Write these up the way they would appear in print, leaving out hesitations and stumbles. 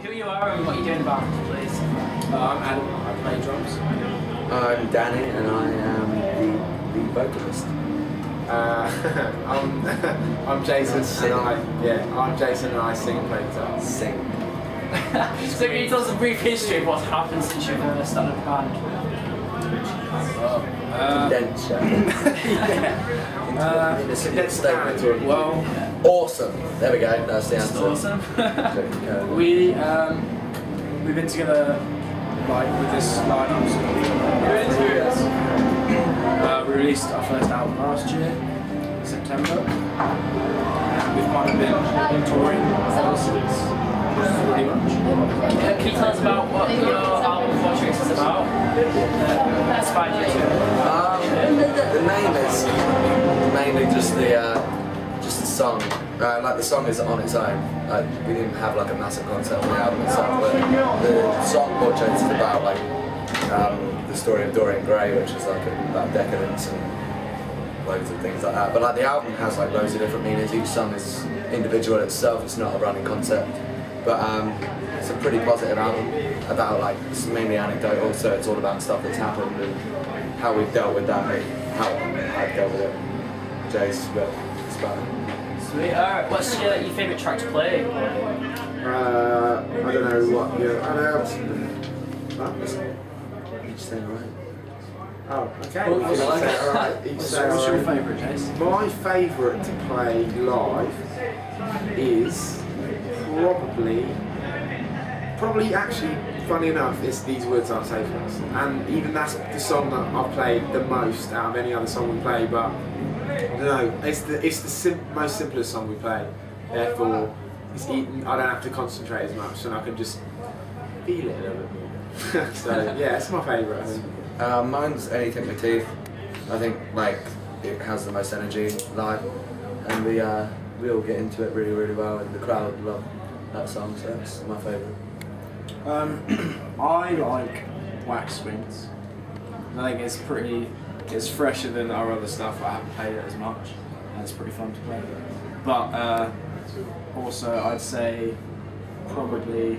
who you are and what you're doing about it, please. I'm Adam, I play drums. I'm Danny and I am the vocalist. I'm Jason I'm Jason and I sing and play guitar. Sing. So can you tell us a brief history of what's happened since you've started the band? Condensed. Condensed down. Well, awesome. There we go. That's the answer. Awesome. We've been together like with this lineup for 2 years. We released our first album last year, September, and we've kind of been touring ever since. Pretty much. Can you tell us about what your album Portraits is about? That inspired you to? The name is mainly just the song. Like the song is on its own. Like we didn't have like a massive concept for the album itself, but the song Portraits is about like the story of Dorian Gray, which is like about decadence and loads of things like that. But like the album has like loads of different meanings. Each song is individual itself. It's not a running concept. But it's a pretty positive album about like, it's mainly anecdotal, so it's all about stuff that's happened and how we've dealt with that, and how I've dealt with it. Jay's, but it's about it. Sweet. Alright, what's your favourite track to play? I don't know what, Each thing, right? Oh, okay. Well, Each say, alright. What's your favourite, Jace? My favourite to play live is probably actually, funny enough, it's These Woods Are Safe for Us, and even that's the song that I've played the most out of any other song we play. But I don't know, it's the most simplest song we play. Therefore, I don't have to concentrate as much, and I can just feel it a little bit more. So yeah, it's my favourite. I think. Mine's Anything with Teeth. I think like it has the most energy live, and we all get into it really, really well, and the crowd love that song, so that's my favourite. I like Wax Wings. I think it's fresher than our other stuff. I haven't played it as much, and it's pretty fun to play. But also, I'd say probably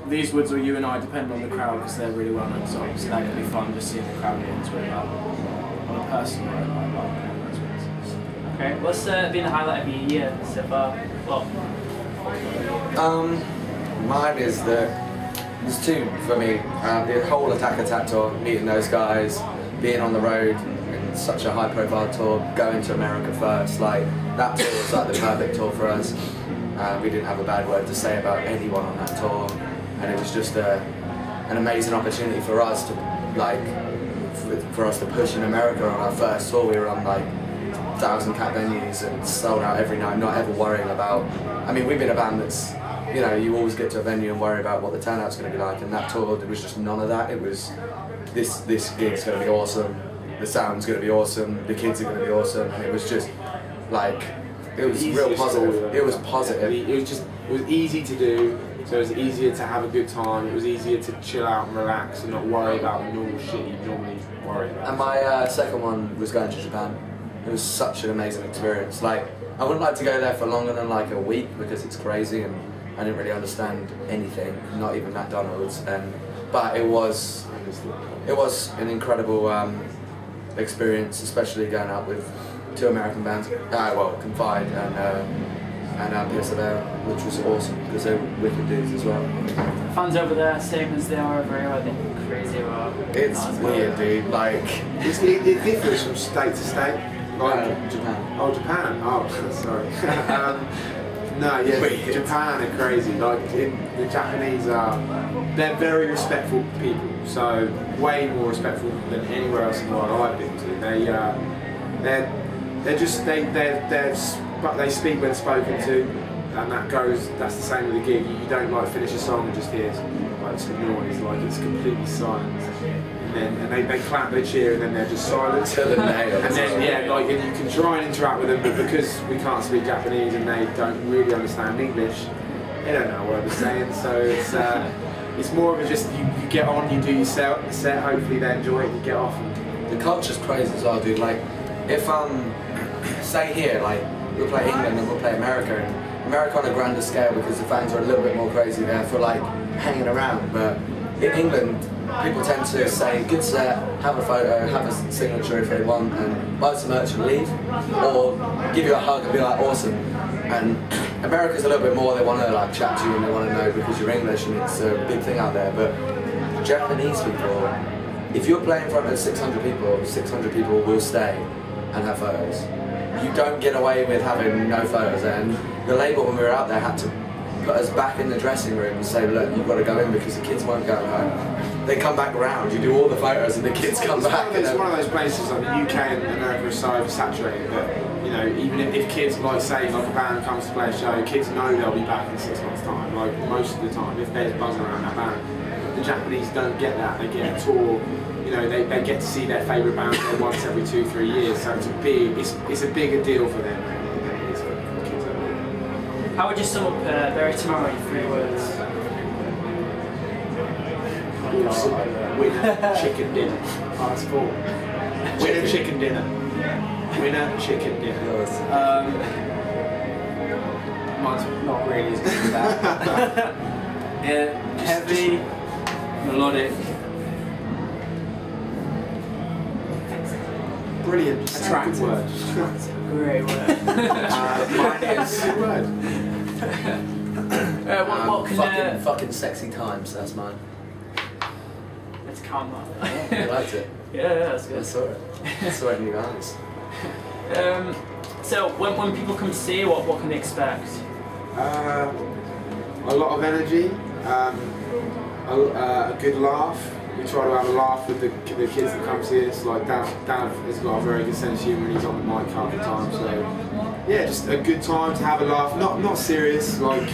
These Woods or You and I depend on the crowd because they're really well known songs. So that can be fun just seeing the crowd get into it. On a personal note, I like playing Wax Wings. Okay, what's been the highlight of your year so far? Well, mine is there's two for me. The whole Attack tour, meeting those guys, being on the road in such a high profile tour, going to America first, like that tour was like the perfect tour for us. We didn't have a bad word to say about anyone on that tour, and it was just an amazing opportunity for us to push in America on our first tour. We were on like 1,000-cap venues and sold out every night, not ever worrying about. I mean, we've been a band that's, you know, you always get to a venue and worry about what the turnout's going to be like, and that tour, there was just none of that. It was, this gig's going to be awesome, the sound's going to be awesome, the kids are going to be awesome, and it was just like, it was real positive. It was positive. It was easy to do, so it was easier to have a good time. It was easier to chill out and relax and not worry about the normal shit you normally worry about. And my second one was going to Japan. It was such an amazing experience. Like, I wouldn't like to go there for longer than like a week because it's crazy and I didn't really understand anything, not even McDonald's. But it was an incredible experience, especially going out with two American bands. Confide and Persevere, which was awesome because they were wicked dudes as well. fans over there, same as they are over here, I think crazy about it's weird, dude. Like, it differs from state to state. Like Japan. Oh, Japan. Oh, sorry. No, yeah, Japan are crazy. Like, the Japanese they're very respectful people. So way more respectful than anywhere else in the world I've been to. They speak when spoken to, and that's the same with the gig. You don't like finish a song and just hear like some noise, like it's completely silent. And they clap, they cheer, and then they're just silent. And then like you can try and interact with them, but because we can't speak Japanese and they don't really understand English, they don't know what I'm saying. So it's more of just you get on, you do your set, hopefully they enjoy it, you get off. The culture's crazy as well, dude. Like, if say here, like we'll play England and we'll play America. And America on a grander scale because the fans are a little bit more crazy there for like hanging around. But in England, people tend to say, good set, have a photo, have a signature if they want, and buy some merch and leave. Or give you a hug and be like, awesome. And America's a little bit more, they want to like chat to you and they want to know because you're English and it's a big thing out there. But Japanese people, if you're playing in front of 600 people will stay and have photos. You don't get away with having no photos. And the label when we were out there had to put us back in the dressing room and say, look, you've got to go in because the kids won't go home. They come back around, you do all the photos and the kids come back. It's one of those places, like the UK and America are so oversaturated that, you know, even if kids, like say, like a band comes to play a show, kids know they'll be back in 6 months' time, like most of the time, if there's buzzing around that band. The Japanese don't get that, they get a tour, you know, they get to see their favourite band there once every 2-3 years, so it's a bigger deal for them. How would you sum up Bury Tomorrow in 3 words? Winner, chicken dinner. Oh, that's cool. Winner, chicken dinner. Winner, chicken dinner. Mine's not really as good as that. Yeah, heavy, melodic. Brilliant. Attractive. Good word. Great word. Mine is good word. What can fucking sexy times, that's mine. Let's count that. You liked it? Yeah, that's good. I saw it. I saw it in your eyes. So when people come to see you, what can they expect? A lot of energy, a good laugh. We try to have a laugh with the kids that come see us. Like Dav has got a very good sense of humour and he's on the mic half the time. So yeah, just a good time to have a laugh. Not serious. Like,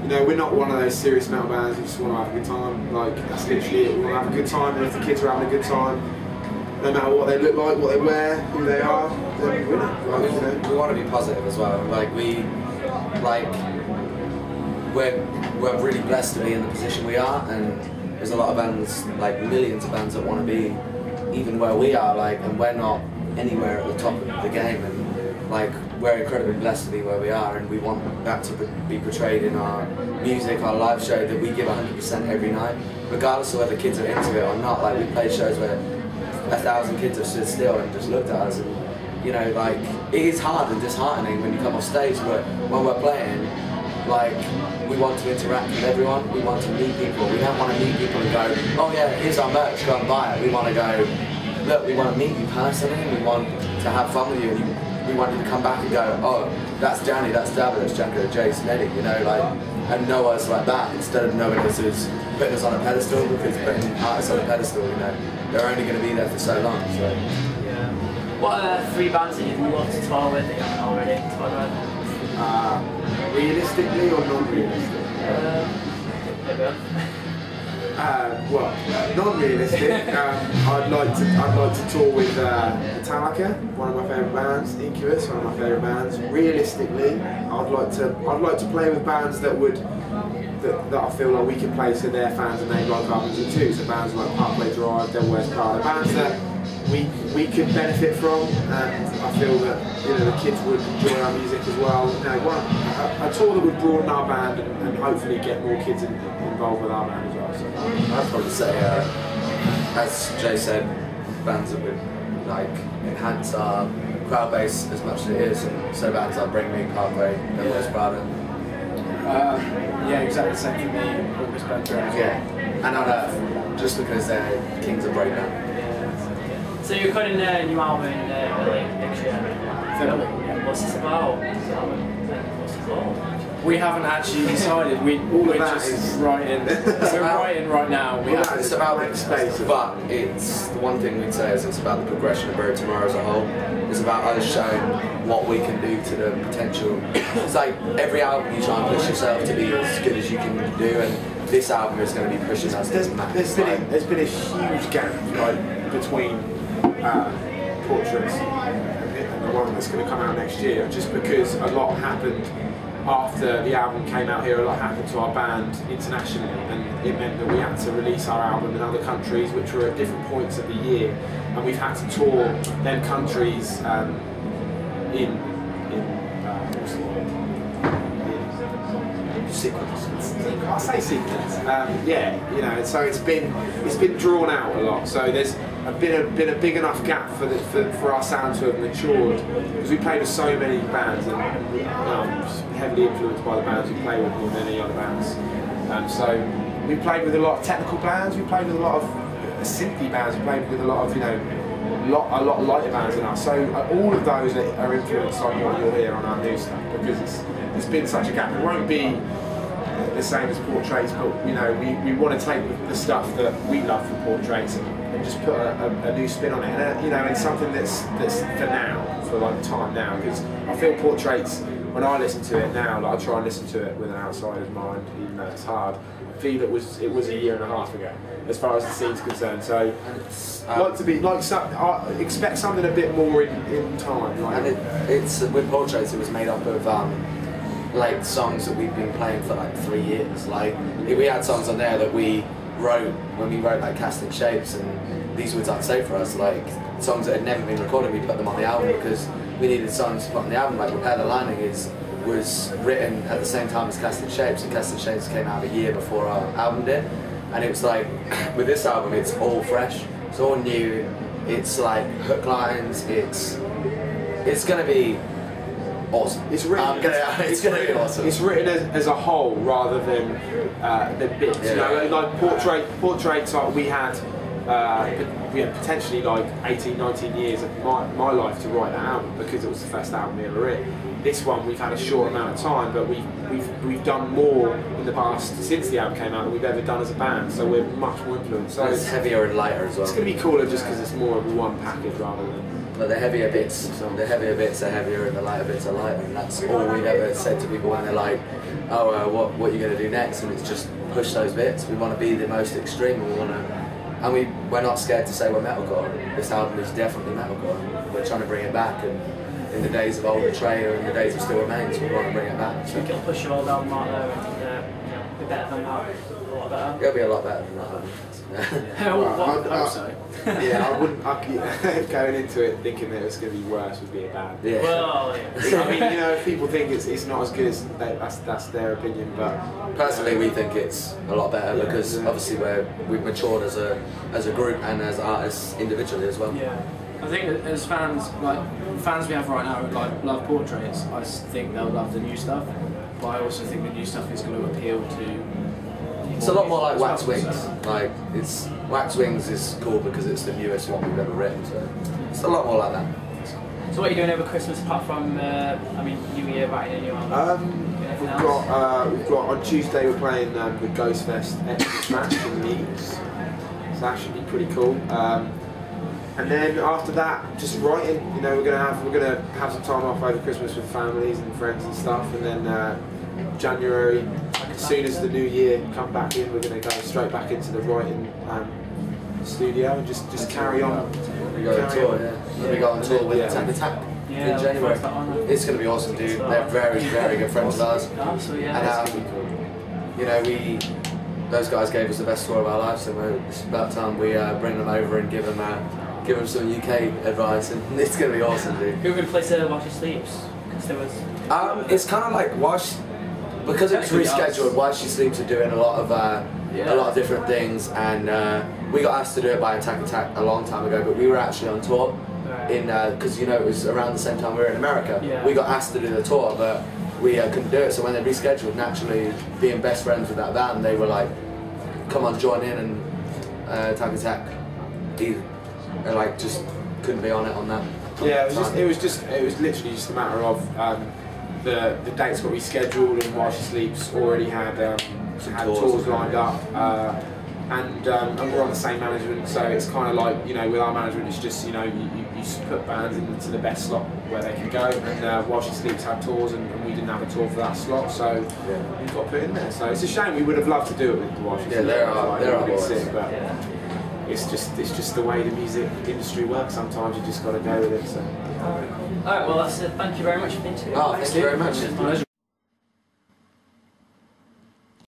you know, we're not one of those serious metal bands. We just want to have a good time. Like that's literally it. We want to have a good time, and if the kids are having a good time, no matter what they look like, what they wear, who they are, then we win it. Like, you know. We want to be positive as well. We're really blessed to be in the position we are, and there's a lot of bands, like millions of bands that want to be even where we are, like, and we're not anywhere at the top of the game, and like we're incredibly blessed to be where we are, and we want that to be portrayed in our music, our live show, that we give 100% every night, regardless of whether kids are into it or not. Like we played shows where 1,000 kids have stood still and just looked at us, and you know, like it is hard and disheartening when you come off stage, but when we're playing, like, we want to interact with everyone, we want to meet people. We don't want to meet people and go, oh yeah, here's our merch, go and buy it. We want to go, look, we want to meet you personally, we want to have fun with you, and we want you to come back and go, oh, that's Danny, that's David, that's Jacko, Jace, Neddy, you know, like, and know us like that, instead of knowing us as putting us on a pedestal, because putting artists on a pedestal, you know, they're only going to be there for so long, so. Yeah. What are 3 bands that you'd love to tour with that you haven't already toured with? Realistically or non-realistic? Well, non-realistic. I'd like to tour with Metallica, one of my favourite bands. Incubus, one of my favourite bands. Realistically, I'd like to play with bands that I feel like we can play to their fans and they like our music too. So bands like Parkway Drive, Devil Wears Prada, bands that we could benefit from, and I feel that, you know, the kids would enjoy our music as well. You know, a tour that would broaden our band and hopefully get more kids involved with our band as well. So I'd probably say, as Jay said, bands that would like enhance our crowd base as much as it is, and so bands like Bring Me, Parkway, Devil Wears Prada. Yeah, exactly the same for me. August Band as well. Yeah, and on Earth, just because they're kings of breakdown. So you're cutting a new album in early next year. What's this about? What's it called? We haven't actually decided. We're just writing. We're writing right now. It's about the space, but it's the one thing we'd say is it's about the progression of Bury Tomorrow as a whole. It's about us showing what we can do to the potential. It's like every album you try and push yourself to be as good as you can do, and this album is going to be pushing us to the max. There's been a huge gap, like, between Portraits and the one that's going to come out next year, just because a lot happened after the album came out here. A lot happened to our band internationally, and it meant that we had to release our album in other countries which were at different points of the year, and we've had to tour them countries in sequence. I say sequence. Yeah, you know, so it's been drawn out a lot. So there's been a big enough gap for our sound to have matured, because we played with so many bands and heavily influenced by the bands we play with more than any other bands. So we played with a lot of technical bands. We played with a lot of synthy bands. We played with a lot of a lot lighter bands than us. So all of those are influenced on what you'll hear on our new stuff, because it's been such a gap. It won't be the same as Portraits, but we want to take the stuff that we love from Portraits and just put a new spin on it, and and something that's for now, for like time now. Because I feel Portraits, when I listen to it now, like I try and listen to it with an outsider's mind, even though it's hard. I feel it was a year and a half ago, as far as the scene's concerned. So I expect something a bit more in time. Like. And it's with Portraits, it was made up of like songs that we've been playing for like 3 years. Like we had songs on there that we wrote when we wrote like Casting Shapes, and these words I'd say for us, like songs that had never been recorded. We put them on the album because we needed songs to put on the album. Like Repair the Lining was written at the same time as Casting Shapes, and Casting Shapes came out a year before our album did. And it was like, with this album, it's all fresh, it's all new, it's like hook lines, it's gonna be awesome. It's written. It's gonna be awesome. It's written as a whole rather than bits. Yeah. Like Portraits. Like we had potentially like 18, 19 years of my life to write that album, because it was the first album we ever written. This one we've had a short amount of time, but we've done more in the past since the album came out than we've ever done as a band. So we're much more influenced. So it's heavier and lighter as well. It's going to be cooler just because it's more of one package rather than. But the heavier bits are heavier and the lighter bits are lighter, and that's all we've ever said to people when they're like, oh, what are you going to do next? And it's just push those bits. We want to be the most extreme, and we're not scared to say we're metalcore. This album is definitely metalcore. We're trying to bring it back, and in the days of Old Betrayer and the days of Still Remains, we want to bring it back. So you can push your old album out there and be better than that, a lot better. It'll be a lot better than that. Yeah, I wouldn't. Going into it thinking that it was going to be worse would be a bad. Yeah. Well, yeah. I mean, if people think it's not as good as that's their opinion, but personally, we think it's a lot better because obviously we've matured as a group and as artists individually as well. Yeah, I think as fans, like fans we have right now who love Portraits, I think they'll love the new stuff, but I also think the new stuff is going to appeal to. It's a lot more like Wax Wings. Like Wax Wings is cool because it's the newest one we've ever written. So it's a lot more like that. So what are you doing over Christmas apart from New Year writing a new album? We've got on Tuesday we're playing the Ghost Fest extra smash in Leeds. So that should be pretty cool. And then after that, just writing. We're gonna have some time off over Christmas with families and friends and stuff, and then January, as soon as the new year come back in, we're going to go straight back into the writing studio and just carry on. We go on tour, We go on tour with Attack Attack in January. It's going to be awesome, dude. They're very, very good friends of ours. Oh, so yeah, and those guys gave us the best tour of our lives, so it's about time we bring them over and give them some UK advice, and it's going to be awesome, dude. Who can play while she sleeps? Because there was. It's kind of like because it was rescheduled. While She Sleeps are doing a lot of different things, and we got asked to do it by Attack Attack a long time ago, but we were actually on tour because it was around the same time we were in America. Yeah. We got asked to do the tour, but we couldn't do it. So when they rescheduled, naturally being best friends with that band, they were like, "Come on, join in," and Attack Attack, they just couldn't be on it on that. Yeah, it was literally just a matter of the dates what we scheduled, and While She Sleeps already had tours lined up, and we're on the same management, so it's kind of like with our management, it's just you put bands into the best slot where they can go, and While She Sleeps had tours, and we didn't have a tour for that slot, so we've got to put it in there. So it's a shame. We would have loved to do it with While She Sleeps. There are sick, but it's just the way the music industry works. Sometimes you just got to go with it. So. Alright, well that's it. Thank you very much for the interview. Oh, thank you very much.